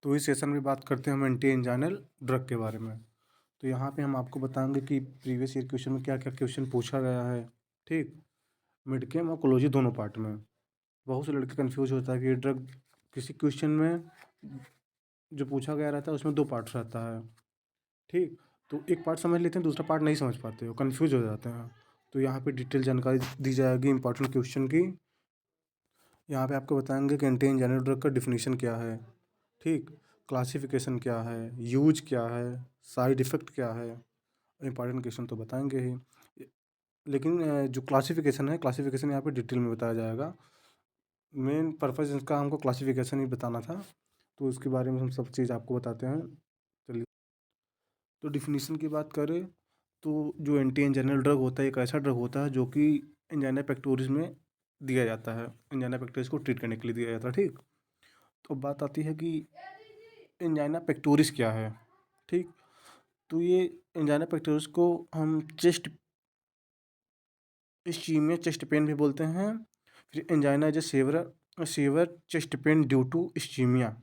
तो इस सेशन में बात करते हैं हम एंटी एंजाइनल ड्रग के बारे में। तो यहाँ पे हम आपको बताएंगे कि प्रीवियस ईयर क्वेश्चन में क्या क्या क्वेश्चन पूछा गया है। ठीक, मिडकेम और कोलोजी दोनों पार्ट में। बहुत से लड़के कंफ्यूज होता है कि ये ड्रग किसी क्वेश्चन में जो पूछा गया रहता है उसमें दो पार्ट रहता है। ठीक, तो एक पार्ट समझ लेते हैं, दूसरा पार्ट नहीं समझ पाते हो, कंफ्यूज हो जाते हैं। तो यहाँ पे डिटेल जानकारी दी जाएगी इंपॉर्टेंट क्वेश्चन की। यहाँ पे आपको बताएंगे कि एंटी एंजाइनल ड्रग का डिफिनीशन क्या है। ठीक, क्लासिफिकेशन क्या है, यूज क्या है, साइड इफ़ेक्ट क्या है, इंपॉर्टेंट क्वेश्चन तो बताएंगे ही। लेकिन जो क्लासिफिकेशन है, क्लासिफिकेशन यहाँ पे डिटेल में बताया जाएगा। मेन पर्पज़ इसका हमको क्लासिफिकेशन ही बताना था, तो उसके बारे में हम सब चीज़ आपको बताते हैं। चलिए, तो डिफिनीशन की बात करें तो जो एंटी एंजाइनल ड्रग होता है एक ऐसा ड्रग होता है जो कि एंजाइना पेक्टोरिस में दिया जाता है, एंजाइना पेक्टोरिस को ट्रीट करने के लिए दिया जाता है। ठीक, तो बात आती है कि एंजाइना पेक्टोरिस क्या है। ठीक, तो ये एंजाइना पेक्टोरिस को हम चेस्ट इस्चीमिया चेस्ट पेन भी बोलते हैं। फिर angina is severe chest pain due to ischaemia,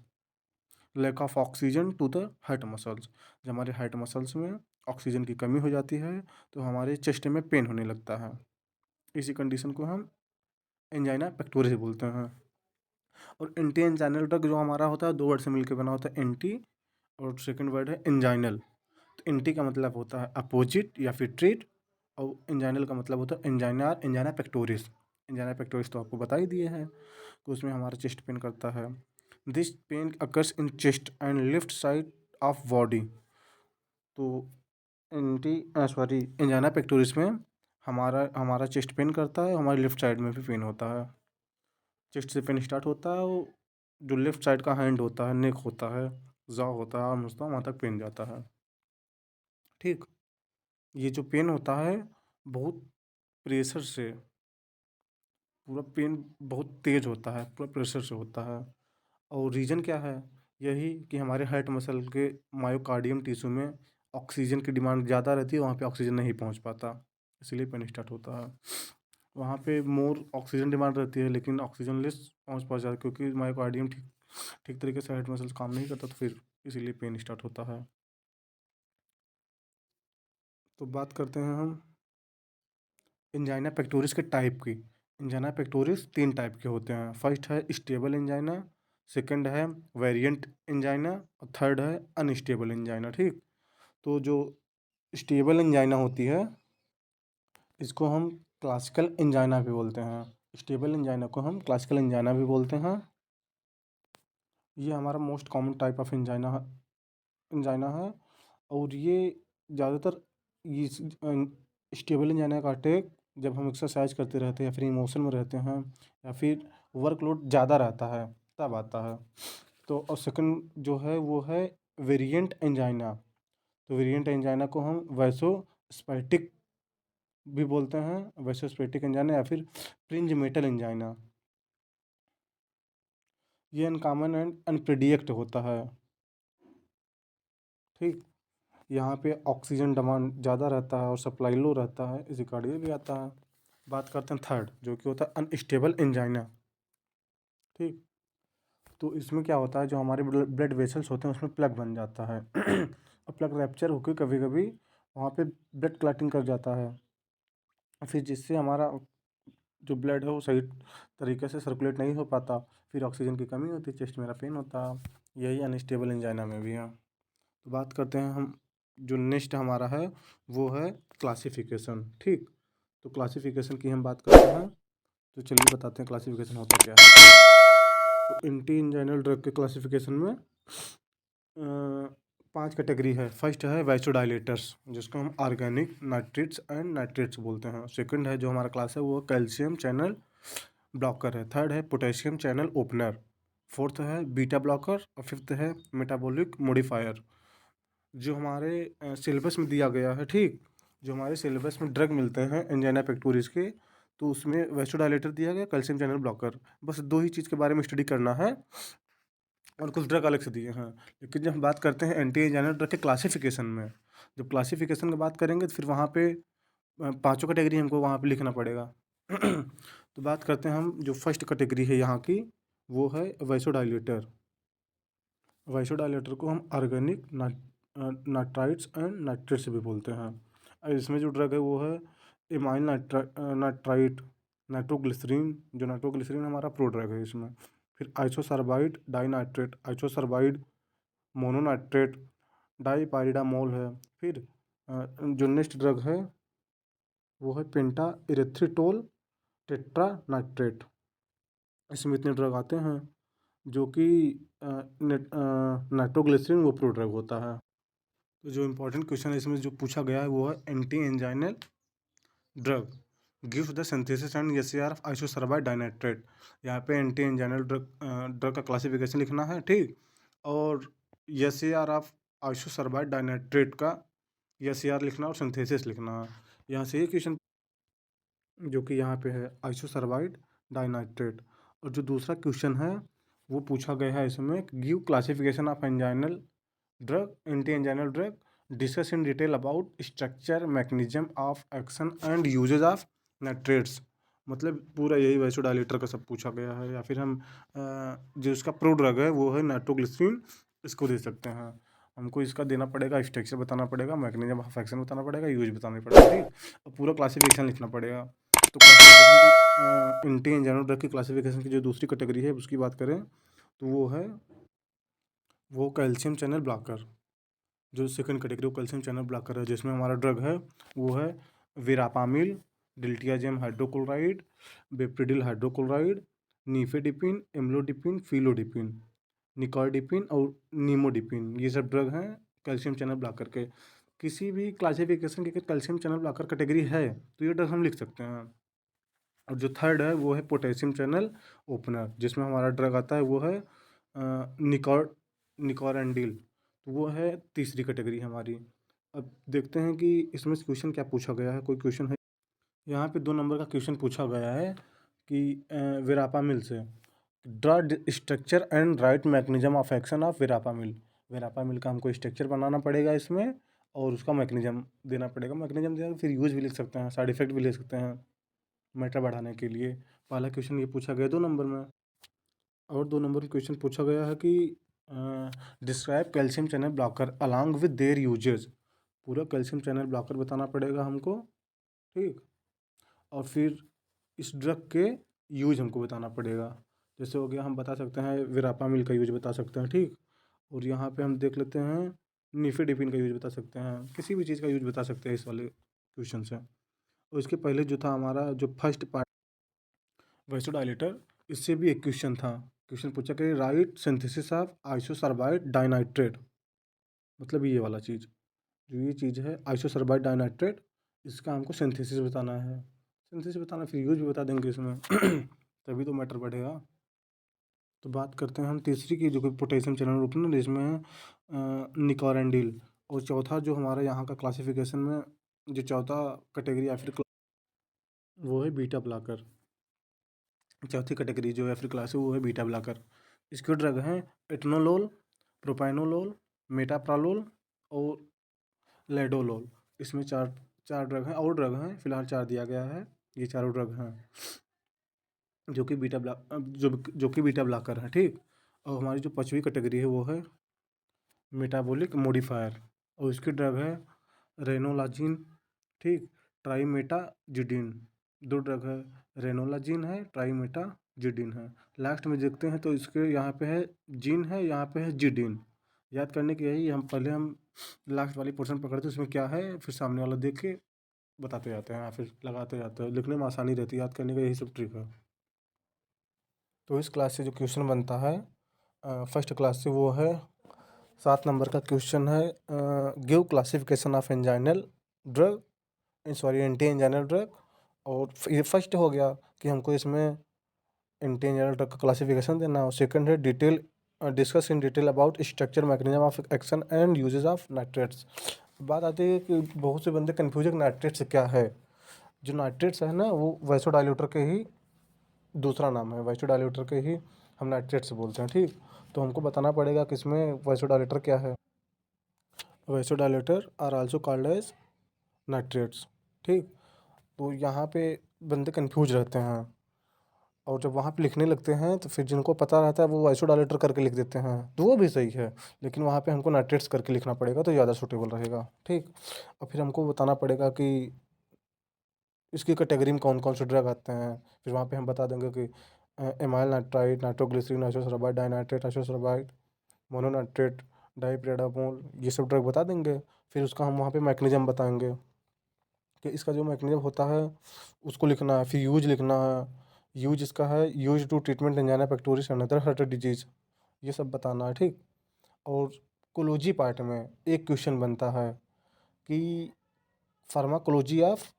lack of oxygen to the heart muscles. जब हमारे हार्ट मसल्स में ऑक्सीजन की कमी हो जाती है तो हमारे चेस्ट में पेन होने लगता है। इसी कंडीशन को हम एंजाइना पेक्टोरिस बोलते हैं। और एंटी एंजाइनल ड्रग जो हमारा होता है दो वर्ड से मिलकर बना होता है, एंटी और सेकंड वर्ड है एंजाइनल। तो एंटी का मतलब होता है अपोजिट या फिर ट्रीट, और एंजाइनल का मतलब होता है एंजाइना पेक्टोरिस। एंजाइना पेक्टोरिस तो आपको बता ही दिए हैं, तो उसमें हमारा चेस्ट पेन करता है। This pain occurs in chest and left side of body. तो एंजाइना पेक्टोरिस में हमारा हमारा चेस्ट पेन करता है, हमारी लेफ्ट साइड में भी पेन होता है। चेस्ट से पेन स्टार्ट होता है, वो जो लेफ्ट साइड का हैंड होता है, नेक होता है, जॉ होता है, आर्म होता है, वहाँ तक पेन जाता है। ठीक, ये जो पेन होता है बहुत प्रेशर से, पूरा पेन बहुत तेज होता है, पूरा प्रेशर से होता है। और रीज़न क्या है, यही कि हमारे हार्ट मसल के मायोकार्डियम टिश्यू में ऑक्सीजन की डिमांड ज़्यादा रहती है, वहाँ पे ऑक्सीजन नहीं पहुँच पाता, इसीलिए पेन स्टार्ट होता है। वहाँ पे मोर ऑक्सीजन डिमांड रहती है लेकिन ऑक्सीजन लेस पहुँच जाता है, क्योंकि मायोकार्डियम ठीक ठीक तरीके से हार्ट मसल्स काम नहीं करता, तो फिर इसीलिए पेन स्टार्ट होता है। तो बात करते हैं हम एंजाइना पेक्टोरिस के टाइप की। एंजाइना पेक्टोरिस तीन टाइप के होते हैं। फर्स्ट है स्टेबल एंजाइना, सेकंड है वेरिएंट एंजाइना, और थर्ड है अनस्टेबल एंजाइना। ठीक, तो जो स्टेबल एंजाइना होती है इसको हम क्लासिकल एंजाइना भी बोलते हैं। स्टेबल एंजाइना को हम क्लासिकल एंजाइना भी बोलते हैं। ये हमारा most common type of angina है। और ये ज़्यादातर ये स्टेबल एंजाइना का अटैक जब हम एक्सरसाइज करते रहते हैं या फिर इमोशन में रहते हैं या फिर वर्कलोड ज़्यादा रहता है तब आता है। तो और सेकंड जो है वो है वेरिएंट एंजाइना। तो वेरिएंट एंजाइना को हम वैसोस्पैटिक भी बोलते हैं, वैसोस्पैटिक एंजाइना या फिर फ्रिंज मेटल एंजाइना। ये अनकॉमन एंड अनप्रेडिक्ट होता है। ठीक, यहाँ पे ऑक्सीजन डिमांड ज़्यादा रहता है और सप्लाई लो रहता है, इसी कार्डियो भी आता है। बात करते हैं थर्ड जो कि होता है अनस्टेबल एंजाइना। ठीक, तो इसमें क्या होता है, जो हमारे ब्लड वेसल्स होते हैं उसमें प्लग बन जाता है और प्लग रैप्चर होकर कभी कभी वहाँ पे ब्लड क्लॉटिंग कर जाता है, फिर जिससे हमारा जो ब्लड है वो सही तरीके से सर्कुलेट नहीं हो पाता, फिर ऑक्सीजन की कमी होती है, चेस्ट मेरा पेन होता है। यही अनस्टेबल एंजाइना में भी है। तो बात करते हैं हम, जो नेक्स्ट हमारा है वो है क्लासिफिकेशन। ठीक, तो क्लासिफिकेशन की हम बात करते हैं, तो चलिए बताते हैं क्लासिफिकेशन होता क्या है। तो एंटी इंजाइनल ड्रग के क्लासिफिकेशन में 5 कैटेगरी है। फर्स्ट है वैसोडाइलेटर्स, जिसको हम ऑर्गेनिक नाइट्रेट्स एंड नाइट्रेट्स बोलते हैं। सेकंड है जो हमारा क्लास है वो कैल्शियम चैनल ब्लॉकर है। थर्ड है पोटेशियम चैनल ओपनर। फोर्थ है बीटा ब्लॉकर और फिफ्थ है मेटाबॉलिक मॉडिफायर। जो हमारे सिलेबस में दिया गया है, ठीक, जो हमारे सिलेबस में ड्रग मिलते हैं एंजाइना पेक्टोरिस के, तो उसमें वैसोडाइलेटर दिया गया, कैल्शियम चैनल ब्लॉकर, बस दो ही चीज़ के बारे में स्टडी करना है और कुछ ड्रग अलग से दिए हैं। लेकिन जब हम बात करते हैं एंटी एंजाइनल ड्रग के क्लासिफिकेशन में, जब क्लासिफिकेशन की बात करेंगे तो फिर वहाँ पे पांचों कैटेगरी हमको वहाँ पे लिखना पड़ेगा तो बात करते हैं हम, जो फर्स्ट कैटेगरी है यहाँ की वो है वैसोडाइलेटर। वाइसोडाइलेटर को हम ऑर्गेनिक नाइट्राइट्स एंड नाइट्रेट्स भी बोलते हैं। इसमें जो ड्रग है वो है इमाइल नाइट्राइट, नाइट्रोग्लिसरीन। जो नाइट्रोग्लिसरीन हमारा प्रोड्रग है इसमें। फिर आइसोसर्बाइड डाइनाइट्रेट, आइसोसर्बाइड मोनोनाइट्रेट, डाइपाइरिडामोल है। फिर जो नेक्स्ट ड्रग है वो है पेंटा इरेथ्रिटोल टेट्रानाइट्रेट। इसमें इतने ड्रग आते हैं जो कि नाइट्रोग्लिसरीन वो प्रोड्रग होता है। तो जो इम्पोर्टेंट क्वेश्चन है इसमें जो पूछा गया है वो है anti anginal drug gives the synthesis and SAR of isosorbide dinitrate. यहाँ पे एंटी एंजाइनल ड्रग का क्लासिफिकेशन लिखना है, ठीक। और एसएआर ऑफ आइसोसर्बाइड डाइनाइट्रेट का एसएआर लिखना और सिंथेसिस लिखना है। यहाँ से ये क्वेश्चन जो कि यहाँ पे है आइसोसर्बाइड डाइनाइट्रेट। और जो दूसरा क्वेश्चन है वो पूछा गया है इसमें give classification of anginal drug, anti anginal drug, discuss in detail about structure mechanism of action and usage of nitrates. मतलब पूरा यही वाइसोडाइलेटर का सब पूछा गया है। या फिर हम जो इसका प्रोड्रग है वो है नाइट्रोग्लिसरीन, इसको दे सकते हैं। हमको इसका देना पड़ेगा, स्ट्रक्चर बताना पड़ेगा, मैकेनिज्म ऑफ एक्शन बताना पड़ेगा, यूज बताना पड़ेगा, ठीक। और पूरा क्लासिफिकेशन लिखना पड़ेगा। तो क्लासिफिकेशन एंटी एंजाइनल ड्रग की क्लासिफिकेशन की जो दूसरी कैटेगरी है उसकी बात करें तो वो कैल्शियम चैनल ब्लॉकर। जो सेकंड कैटेगरी वो कैल्शियम चैनल ब्लॉकर है, जिसमें हमारा ड्रग है वो है वेरापामिल, डिल्टियाजेम हाइड्रोक्लोराइड, बेप्रिडिल हाइड्रोक्लोराइड, नीफेडिपिन, एम्लोडिपिन, फिलोडिपिन, निकॉर्डिपिन और नीमोडिपिन। ये सब ड्रग हैं कैल्शियम चैनल ब्लॉकर के। किसी भी क्लासिफिकेशन की अगर कैल्शियम चैनल ब्लॉकर कैटेगरी है तो ये ड्रग हम लिख सकते हैं। और जो थर्ड है वो है पोटेशियम चैनल ओपनर, जिसमें हमारा ड्रग आता है वो है निकॉरेंडिल। तो वो है तीसरी कैटेगरी हमारी। अब देखते हैं कि इसमें से क्वेश्चन क्या पूछा गया है। कोई क्वेश्चन है यहाँ पे 2 नंबर का क्वेश्चन पूछा गया है कि वेरापामिल से draw structure and right mechanism of action of verapamil. Verapamil का हमको स्ट्रक्चर बनाना पड़ेगा इसमें और उसका मैकेनिज्म देना पड़ेगा। मैकेनिज्म देगा फिर यूज भी लिख सकते हैं, साइड इफेक्ट भी ले सकते हैं मैटर बढ़ाने के लिए। पहला क्वेश्चन ये पूछा गया 2 नंबर में। और 2 नंबर में क्वेश्चन पूछा गया है कि describe calcium channel blocker along with their usages. पूरा कैल्शियम चैनल ब्लॉकर बताना पड़ेगा हमको, ठीक। और फिर इस ड्रग के यूज हमको बताना पड़ेगा। जैसे हो गया हम बता सकते हैं विरापामिल का यूज बता सकते हैं, ठीक। और यहाँ पे हम देख लेते हैं निफेडिपिन का यूज बता सकते हैं, किसी भी चीज़ का यूज बता सकते हैं इस वाले क्वेश्चन से। और इसके पहले जो था हमारा जो फर्स्ट पार्ट वाइसोडाइलेटर, इससे भी एक क्वेश्चन था। क्वेश्चन पूछा कि right synthesis of isosorbide dinitrate. मतलब ये वाला चीज़, जो ये चीज़ है आइसोसर्बाइड डाइनाइट्रेट, इसका हमको सिंथेसिस बताना है। सिंथेसिस बताना फिर यूज भी बता देंगे इसमें तभी तो मैटर बढ़ेगा। तो बात करते हैं हम तीसरी की जो कि पोटेशियम चैनल ओपनर, इसमें है निकॉरेंडिल। और चौथा जो हमारा यहाँ का क्लासिफिकेशन में जो चौथा कैटेगरी या फिर वो है बीटा ब्लॉकर। चौथी कैटेगरी जो है फिर क्लास है वो है बीटा ब्लॉकर। इसके ड्रग हैं एटनोलोल, प्रोपाइनोलोल, मेटाप्रालोल और लेडोलोल। इसमें चार चार ड्रग हैं, और ड्रग हैं, फिलहाल 4 दिया गया है। ये चारों ड्रग हैं जो कि बीटा ब्लॉकर है, ठीक। और हमारी जो 5वीं कैटेगरी है वो है मेटाबॉलिक मॉडिफायर। और इसकी ड्रग है रेनोलाजिन, ठीक, ट्राइमेटाजिडिन। 2 ड्रग है, रेनोलाजिन है, ट्राइमेटाजिडिन है। लास्ट में देखते हैं तो इसके यहाँ पे है जीन है, यहाँ पे है जिडिन। याद करने की यही हम लास्ट वाली पोर्शन पकड़ते हैं उसमें क्या है, फिर सामने वाला देख के बताते जाते हैं, फिर लगाते जाते हैं। लिखने में आसानी रहती है, याद करने का यही सब ट्रिक है। तो इस क्लास से जो क्वेश्चन बनता है फर्स्ट क्लास से वो है 7 नंबर का क्वेश्चन है give classification of anginal drug, sorry anti anginal drug. और ये फर्स्ट हो गया कि हमको इसमें एंटी एंजाइनल ड्रग का क्लासिफिकेशन देना। और सेकंड है detail discuss in detail about structure mechanism of action and uses of nitrates. बात आती है कि बहुत से बंदे कन्फ्यूज है नाइट्रेट्स क्या है। जो नाइट्रेट्स है ना वो वाइसोडाइल्यूटर के ही दूसरा नाम है, वाइसोडाइलेटर के ही हम नाइट्रेट से बोलते हैं, ठीक। तो हमको बताना पड़ेगा कि इसमें वाइसोडाइलेटर क्या है। Vasodilator are also called as nitrates, ठीक। तो यहाँ पे बंदे कंफ्यूज रहते हैं और जब वहाँ पे लिखने लगते हैं तो फिर जिनको पता रहता है वो वाइसोडाइलेटर करके लिख देते हैं, तो वो भी सही है, लेकिन वहाँ पे हमको नाइट्रेट्स करके लिखना पड़ेगा तो ज़्यादा सूटेबल रहेगा, ठीक। और फिर हमको बताना पड़ेगा कि इसकी कैटेगरी में कौन कौन से ड्रग आते हैं। फिर वहाँ पे हम बता देंगे कि amyl nitrite, nitroglycerin, isosulphide, dinitrate, isosulphide, mononitrate, dipyridamole, ये सब ड्रग बता देंगे। फिर उसका हम वहाँ पे मैकेनिज्म बताएंगे कि इसका जो मैकेनिज्म होता है उसको लिखना है। फिर यूज लिखना है, यूज इसका है use to treatment angina pectoris and other heart disease, ये सब बताना है, ठीक। और कोलोजी पार्ट में एक क्वेश्चन बनता है कि फार्माकोलॉजी ऑफ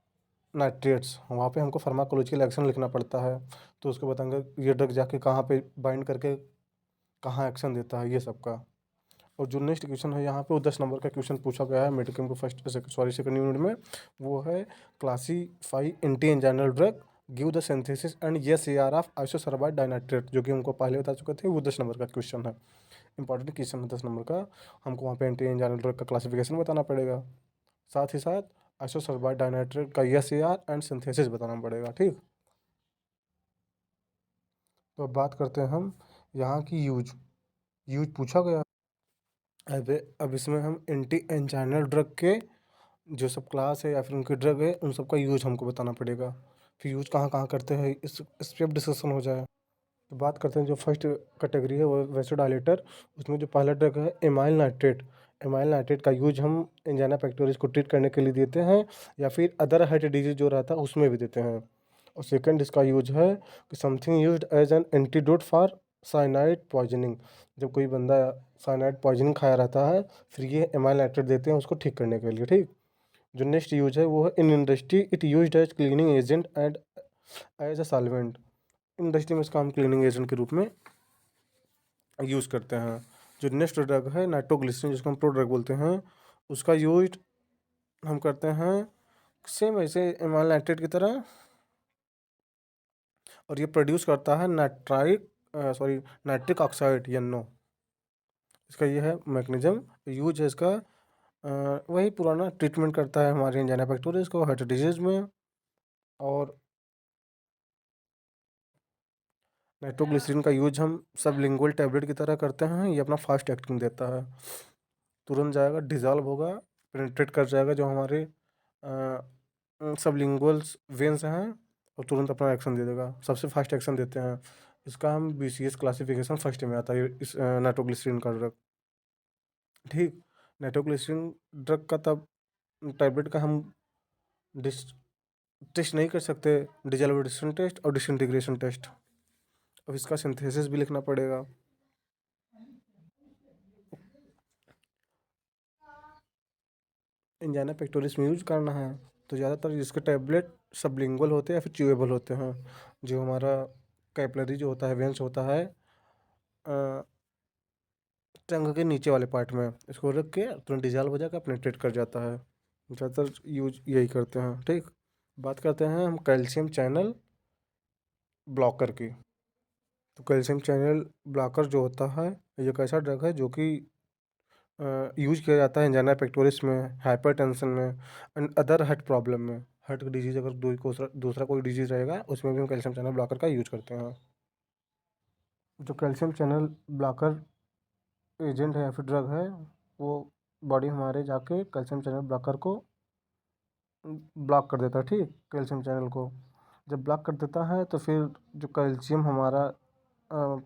नाइट्रेट्स, वहाँ पे हमको फार्माकोलॉजिकल एक्शन लिखना पड़ता है। तो उसको बताएंगे ये ड्रग जाके कहाँ पे बाइंड करके कहाँ एक्शन देता है, ये सब का। और जो नेक्स्ट क्वेश्चन है यहाँ पे वो 10 नंबर का क्वेश्चन पूछा गया है मेडिकल को फर्स्ट सेकंड यूनिट में। वो है classify anti anginal drug, give the synthesis and S A R of isosulphide dinitrate, जो कि हमको पहले बता चुके थे। वो 10 नंबर का क्वेश्चन है, इंपॉर्टेंट क्वेश्चन है 10 नंबर का। हमको वहाँ पे एंटी एंजाइनल ड्रग का क्लासिफिकेशन बताना पड़ेगा, साथ ही साथ आइसोसल्फाइड डाइनाइट्रेट का yes A are and synthesis बताना पड़ेगा, ठीक। तो अब बात करते हैं हम यहाँ की यूज, यूज पूछा गया। अब इसमें हम एंटी एंजाइनल ड्रग के जो सब क्लास है या फिर उनके ड्रग है उन सब का यूज हमको बताना पड़ेगा। फिर यूज कहाँ कहाँ करते हैं इस पर डिस्कशन हो जाए। तो बात करते हैं जो फर्स्ट कैटेगरी है वो वैसोडाइलेटर। उसमें जो पहला ड्रग है एमाइल नाइट्रेट। एमाइल नाइट्रेट का यूज हम एंजाइना पेक्टोरिस को ट्रीट करने के लिए देते हैं, या फिर अदर हार्ट डिजीज जो रहता है उसमें भी देते हैं। और सेकंड इसका यूज है कि something used as an antidote for cyanide poisoning. जब कोई बंदा साइनाइड पॉइजनिंग खाया रहता है फिर ये एमाइल नाइट्रेट देते हैं उसको ठीक करने के लिए, ठीक। जो नेक्स्ट यूज है वो है in industry it used as cleaning agent and as a solvent. Industry में इसका हम क्लीनिंग एजेंट के रूप में यूज़ करते हैं। जो नेक्स्ट ड्रग है नाइट्रोग्लिसरीन, जिसको हम प्रोड्रग बोलते हैं, उसका यूज हम करते हैं सेम ऐसे एमाइल नाइट्रेट की तरह, और ये प्रोड्यूस करता है नाइट्रिक ऑक्साइड NO। इसका ये है मैकेनिज्म, यूज है इसका वही पुराना ट्रीटमेंट करता है हमारे एंजाइना पेक्टोरिस को हार्ट डिजीज में। और नाइट्रोग्लिसरीन का यूज हम सबलिंगुअल टैबलेट की तरह करते हैं, ये अपना फास्ट एक्टिंग देता है, तुरंत जाएगा, डिजॉल्व होगा, पेनिट्रेट कर जाएगा जो हमारे सबलिंगुअल वेन्स हैं, और तुरंत अपना एक्शन दे देगा, सबसे फास्ट एक्शन देते हैं। इसका हम BCS क्लासिफिकेशन फर्स्ट में आता है इस नाइट्रोग्लिसरीन का ड्रग, ठीक। नाइट्रोग्लिसरीन ड्रग का तब टैबलेट का हम डिस टेस्ट नहीं कर सकते, डिजोल्वेशन टेस्ट और डिसइंटीग्रेशन टेस्ट। अब इसका सिंथेसिस भी लिखना पड़ेगा। एंजाइना पेक्टोरिस में यूज करना है तो ज़्यादातर इसके टैबलेट सबलिंगुअल होते हैं या फिर च्यूएबल होते हैं। जो हमारा कैपिलरी जो होता है, वेंस होता है टंग के नीचे वाले पार्ट में, इसको रख के तुरंत डिजॉल्व हो जाकर पेनिट्रेट कर जाता है। ज़्यादातर यूज यही करते हैं, ठीक। बात करते हैं हम कैल्शियम चैनल ब्लॉकर की। तो कैल्शियम चैनल ब्लॉकर जो होता है ये एक ऐसा ड्रग है जो कि यूज किया जाता है एंजाइना पेक्टोरिस में, हाइपरटेंशन में एंड अदर हार्ट प्रॉब्लम में। हार्ट की डिजीज अगर दूसरा कोई डिजीज रहेगा उसमें भी हम कैल्शियम चैनल ब्लॉकर का यूज करते हैं। जो कैल्शियम चैनल ब्लॉकर एजेंट है या फिर ड्रग है वो बॉडी हमारे जाके कैल्शियम चैनल ब्लॉकर को ब्लॉक कर देता है, ठीक। कैल्शियम चैनल को जब ब्लॉक कर देता है तो फिर जो कैल्शियम अ,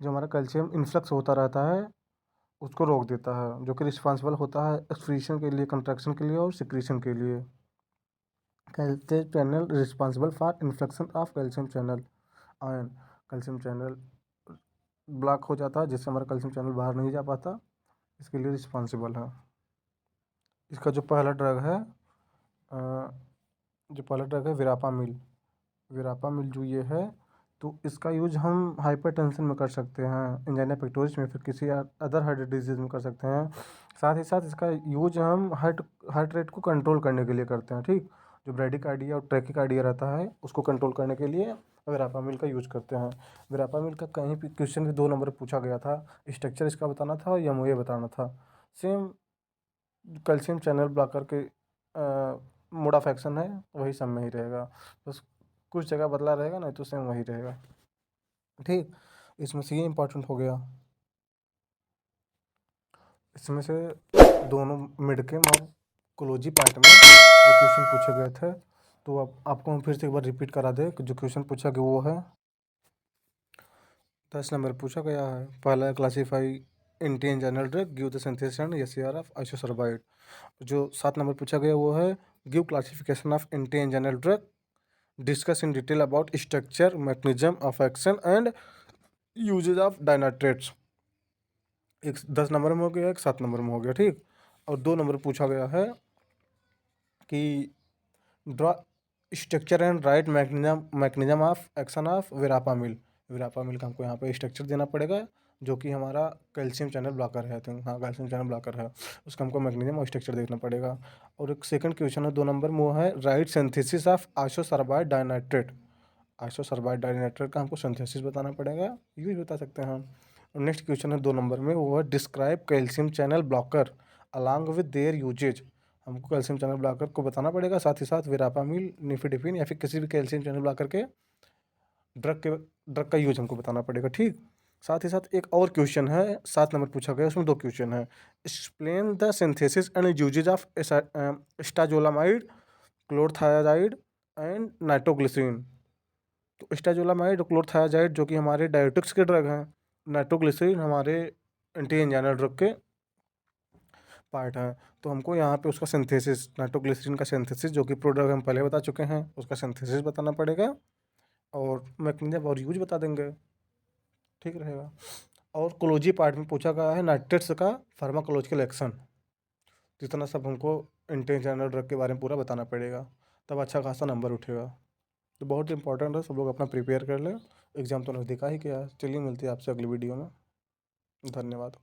कैल्शियम इन्फ्लक्स होता रहता है उसको रोक देता है, जो कि रिस्पॉन्सिबल होता है एक्सक्रीशन के लिए, कंट्रैक्शन के लिए और सिक्रीशन के लिए। Calcium channel responsible for inflection of calcium channel ion. Calcium channel block हो जाता है जिससे हमारा कैल्शियम चैनल बाहर नहीं जा पाता, इसके लिए रिस्पॉन्सिबल है। इसका जो पहला ड्रग है विरापामिल। विरापामिल जो ये है तो इसका यूज हम हाइपरटेंशन में कर सकते हैं, एंजाइना पेक्टोरिस में, फिर किसी अदर हार्ट डिजीज में कर सकते हैं। साथ ही साथ इसका यूज हम हार्ट रेट को कंट्रोल करने के लिए करते हैं, ठीक। जो ब्रेडिकार्डिया और ट्रैकिकार्डिया रहता है उसको कंट्रोल करने के लिए विरापामिल का यूज करते हैं। विरापामिल का कहीं भी क्वेश्चन में 2 नंबर पूछा गया था, स्ट्रक्चर इसका बताना था या मुझे बताना था। सेम कैल्शियम चैनल ब्लॉकर के मोड ऑफ एक्शन है वही सब में ही रहेगा, बस कुछ जगह बदला रहेगा, नहीं तो सेम वही रहेगा। ठीक, इसमें से ये इम्पोर्टेंट हो गया। इसमें से दोनों मिड केम और कोलोजी पार्ट में जो क्वेश्चन पूछे गए थे, तो अब आपको हम फिर से एक बार रिपीट करा दें कि जो क्वेश्चन पूछा गया वो है 10 नंबर पूछा गया है। पहला है classify anti anginal drug, give the synthesis and SAR of isosorbide. जो 7 नंबर पूछा गया वो है give classification of anti anginal drug, discuss in detail about structure, mechanism of action and usage of dinitrates. एक 10 नंबर में हो गया, एक 7 नंबर में हो गया। ठीक, और 2 नंबर पूछा गया है कि draw structure and right mechanism of action of विरापामिल। विरापामिल का हमको यहाँ पे स्ट्रक्चर देना पड़ेगा, जो कि हमारा कैल्शियम चैनल ब्लॉकर है। तो हाँ, कैल्शियम चैनल ब्लॉकर है, उसका हमको मैकेनिज्म और स्ट्रक्चर देखना पड़ेगा। और एक सेकंड क्वेश्चन है 2 नंबर में, वो है राइट सिंथेसिस ऑफ आइसोसर्बाइड डायनाइट्रेट। आइसोसर्बाइड डायनाइट्रेट का हमको सिंथेसिस बताना पड़ेगा, यूज बता सकते हैं हम। नेक्स्ट क्वेश्चन है 2 नंबर में, वो है describe calcium channel blocker along with their usages. हमको कैल्शियम चैनल ब्लॉकर को बताना पड़ेगा, साथ ही साथ विरापामिल, निफिडिपिन या फिर किसी भी कैल्शियम चैनल ब्लॉकर के ड्रग का यूज हमको बताना पड़ेगा। ठीक, साथ ही साथ एक और क्वेश्चन है 7 नंबर पूछा गया, उसमें 2 क्वेश्चन है। Explain the synthesis and usage of acetazolamide, chlorothiazide and nitroglycerin. तो स्टाजोलामाइड और क्लोरथायाजाइड जो कि हमारे डायबिटिक्स के ड्रग हैं, नाइट्रोग्लिसरीन हमारे एंटी एंजाइनल ड्रग के पार्ट हैं। तो हमको यहाँ पे उसका सिंथेसिस, नाइट्रोग्लिसरीन का सिंथेसिस जो कि प्रोडक्ट हम पहले बता चुके हैं, उसका सिंथेसिस बताना पड़ेगा और मैकेनिज्म और यूज बता देंगे। ठीक रहेगा। और कोलोजी पार्ट में पूछा गया है नाइट्रेट्स का फार्माकोलॉजिकल एक्शन। तो इतना सब हमको एंटी एंजाइनल ड्रग के बारे में पूरा बताना पड़ेगा, तब अच्छा खासा नंबर उठेगा। तो बहुत इंपॉर्टेंट है, सब लोग अपना प्रिपेयर कर लें। एग्ज़ाम तो नज़दीक आ ही गया है। चलिए मिलते हैं आपसे अगली वीडियो में। धन्यवाद।